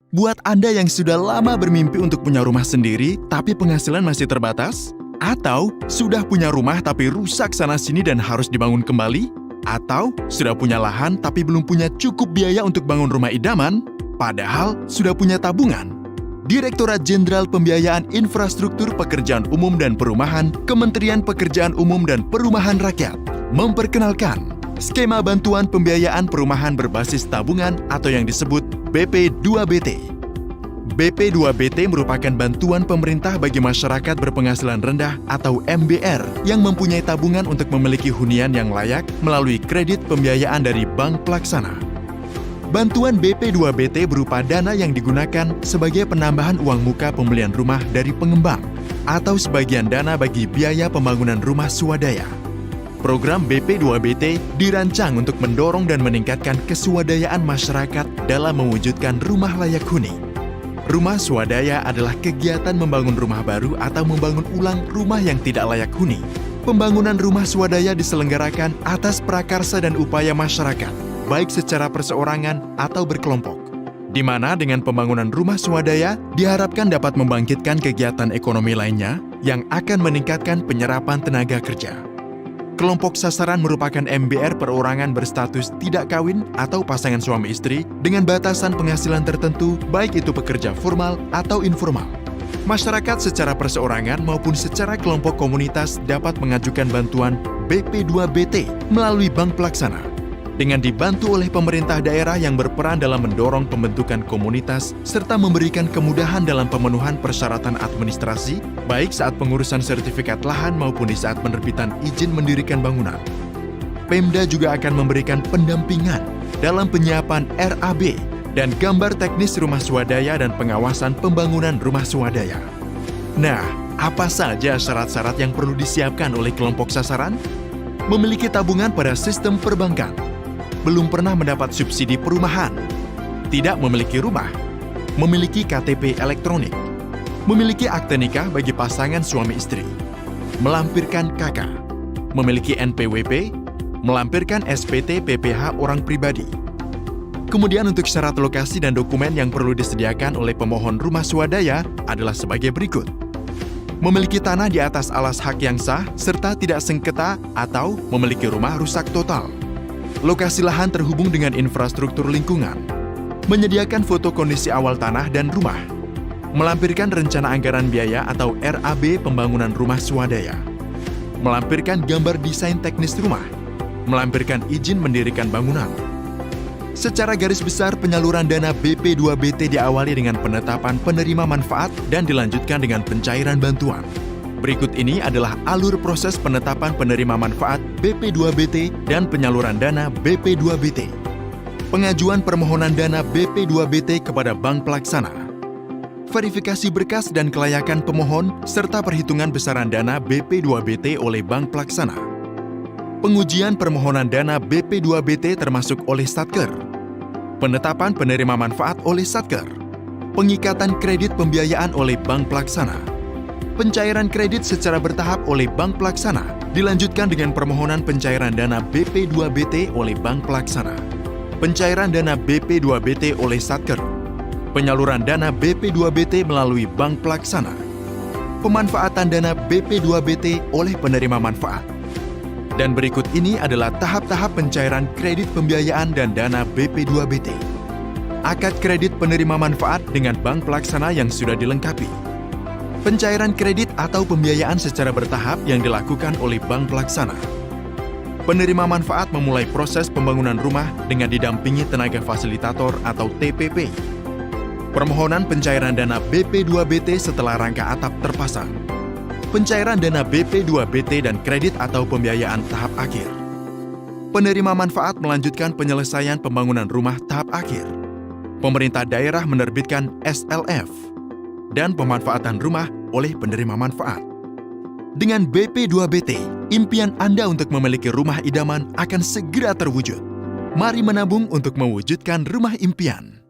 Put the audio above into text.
Buat Anda yang sudah lama bermimpi untuk punya rumah sendiri, tapi penghasilan masih terbatas? Atau sudah punya rumah tapi rusak sana-sini dan harus dibangun kembali? Atau sudah punya lahan tapi belum punya cukup biaya untuk bangun rumah idaman? Padahal sudah punya tabungan? Direktorat Jenderal Pembiayaan Infrastruktur Pekerjaan Umum dan Perumahan, Kementerian Pekerjaan Umum dan Perumahan Rakyat, memperkenalkan skema bantuan pembiayaan perumahan berbasis tabungan atau yang disebut BP2BT. BP2BT merupakan bantuan pemerintah bagi masyarakat berpenghasilan rendah atau MBR yang mempunyai tabungan untuk memiliki hunian yang layak melalui kredit pembiayaan dari bank pelaksana. Bantuan BP2BT berupa dana yang digunakan sebagai penambahan uang muka pembelian rumah dari pengembang atau sebagian dana bagi biaya pembangunan rumah swadaya. Program BP2BT dirancang untuk mendorong dan meningkatkan keswadayaan masyarakat dalam mewujudkan rumah layak huni. Rumah swadaya adalah kegiatan membangun rumah baru atau membangun ulang rumah yang tidak layak huni. Pembangunan rumah swadaya diselenggarakan atas prakarsa dan upaya masyarakat, baik secara perseorangan atau berkelompok, di mana dengan pembangunan rumah swadaya diharapkan dapat membangkitkan kegiatan ekonomi lainnya yang akan meningkatkan penyerapan tenaga kerja. Kelompok sasaran merupakan MBR perorangan berstatus tidak kawin atau pasangan suami istri dengan batasan penghasilan tertentu, baik itu pekerja formal atau informal. Masyarakat secara perseorangan maupun secara kelompok komunitas dapat mengajukan bantuan BP2BT melalui bank pelaksana, dengan dibantu oleh pemerintah daerah yang berperan dalam mendorong pembentukan komunitas serta memberikan kemudahan dalam pemenuhan persyaratan administrasi, baik saat pengurusan sertifikat lahan maupun di saat penerbitan izin mendirikan bangunan. Pemda juga akan memberikan pendampingan dalam penyiapan RAB dan gambar teknis rumah swadaya dan pengawasan pembangunan rumah swadaya. Nah, apa saja syarat-syarat yang perlu disiapkan oleh kelompok sasaran? Memiliki tabungan pada sistem perbankan, belum pernah mendapat subsidi perumahan, tidak memiliki rumah, memiliki KTP elektronik, memiliki akte nikah bagi pasangan suami istri, melampirkan KK, memiliki NPWP, melampirkan SPT PPh orang pribadi. Kemudian untuk syarat lokasi dan dokumen yang perlu disediakan oleh pemohon rumah swadaya adalah sebagai berikut. Memiliki tanah di atas alas hak yang sah serta tidak sengketa atau memiliki rumah rusak total. Lokasi lahan terhubung dengan infrastruktur lingkungan, menyediakan foto kondisi awal tanah dan rumah, melampirkan rencana anggaran biaya atau RAB pembangunan rumah swadaya, melampirkan gambar desain teknis rumah, melampirkan izin mendirikan bangunan. Secara garis besar, penyaluran dana BP2BT diawali dengan penetapan penerima manfaat dan dilanjutkan dengan pencairan bantuan. Berikut ini adalah alur proses penetapan penerima manfaat BP2BT dan penyaluran dana BP2BT. Pengajuan permohonan dana BP2BT kepada bank pelaksana. Verifikasi berkas dan kelayakan pemohon serta perhitungan besaran dana BP2BT oleh bank pelaksana. Pengujian permohonan dana BP2BT termasuk oleh Satker. Penetapan penerima manfaat oleh Satker. Pengikatan kredit pembiayaan oleh bank pelaksana. Pencairan kredit secara bertahap oleh bank pelaksana, dilanjutkan dengan permohonan pencairan dana BP2BT oleh bank pelaksana. Pencairan dana BP2BT oleh Satker. Penyaluran dana BP2BT melalui bank pelaksana. Pemanfaatan dana BP2BT oleh penerima manfaat. Dan berikut ini adalah tahap-tahap pencairan kredit pembiayaan dan dana BP2BT. Akad kredit penerima manfaat dengan bank pelaksana yang sudah dilengkapi. Pencairan kredit atau pembiayaan secara bertahap yang dilakukan oleh bank pelaksana. Penerima manfaat memulai proses pembangunan rumah dengan didampingi tenaga fasilitator atau TPP. Permohonan pencairan dana BP2BT setelah rangka atap terpasang. Pencairan dana BP2BT dan kredit atau pembiayaan tahap akhir. Penerima manfaat melanjutkan penyelesaian pembangunan rumah tahap akhir. Pemerintah daerah menerbitkan SLF dan pemanfaatan rumah oleh penerima manfaat. Dengan BP2BT, impian Anda untuk memiliki rumah idaman akan segera terwujud. Mari menabung untuk mewujudkan rumah impian.